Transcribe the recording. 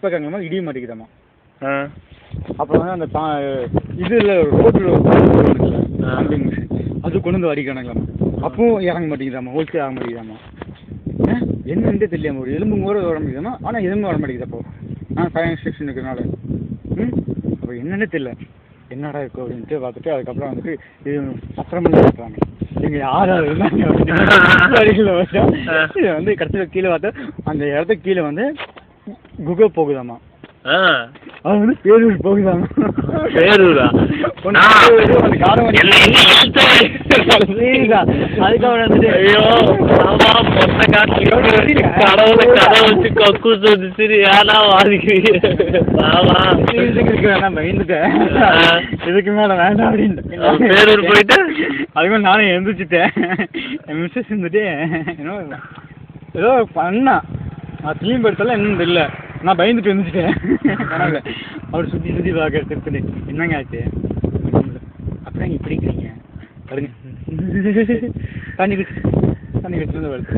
பார்க்காங்களா இடிய மாட்டேங்குதாமா. அப்புறம் வந்து அந்த இதுல ரோட்ல பம்பிங் மிஷின் அது கொண்டு வந்து அடிக்கிறாங்களாமா. அப்பவும் இறங்க மாட்டேங்குதாமா, ஹோல்சே ஆக மாட்டேங்குதாமா. என்னன்னு தெரியாம ஒரு எலும்பு கூட வர மாட்டேங்குதாமா. ஆனால் எலும்பு வர மாட்டேங்குது. அப்போ ஃபயர் இன்ஸ்ட்ரக்ஷன் இருக்கிறனால அப்போ என்னன்னே தெரியல, என்னடா இருக்கும் அப்படின்ட்டு பார்த்துட்டு அதுக்கப்புறம் வந்துட்டு இது பத்திரமெல்லாம் கட்டுறாங்க. இங்கே யாராவது இருந்தாங்க இதை வந்து கடைசியில் கீழே பார்த்தா அந்த இடத்துக்கு கீழே வந்து குகை போகுதாமா. அது வந்து பேரூர் போகுதாமா. பேரூரா? அதுக்கப்புறம் வந்துட்டு ஐயோ மொத்த காட்டு கடவுளை கதை வச்சு கக்கு சொல்லிச்சு ஏன்னா வாதிக்கிறீங்க. பயந்துட்டேன், இதுக்கு மேல வேண்டாம் அப்படின்ட்டு பேரூர் போயிட்டு அதுக்கும் நானும் எழுந்திரிச்சிட்டேன். என் மிஸ்ஸஸ் வந்துட்டு ஏதோ பண்ணா நான் திரும்பி எடுத்தாலும் என்னன்னு தெரியல, நான் பயந்துட்டு எழுந்துச்சிட்டேன். அவர் சுற்றி சுற்றி பார்க்க திருப்பி என்னங்க ஆச்சு அப்புறம் இப்படி இருக்கிறீங்க பாருங்க தண்ணி குடிச்சு வருது.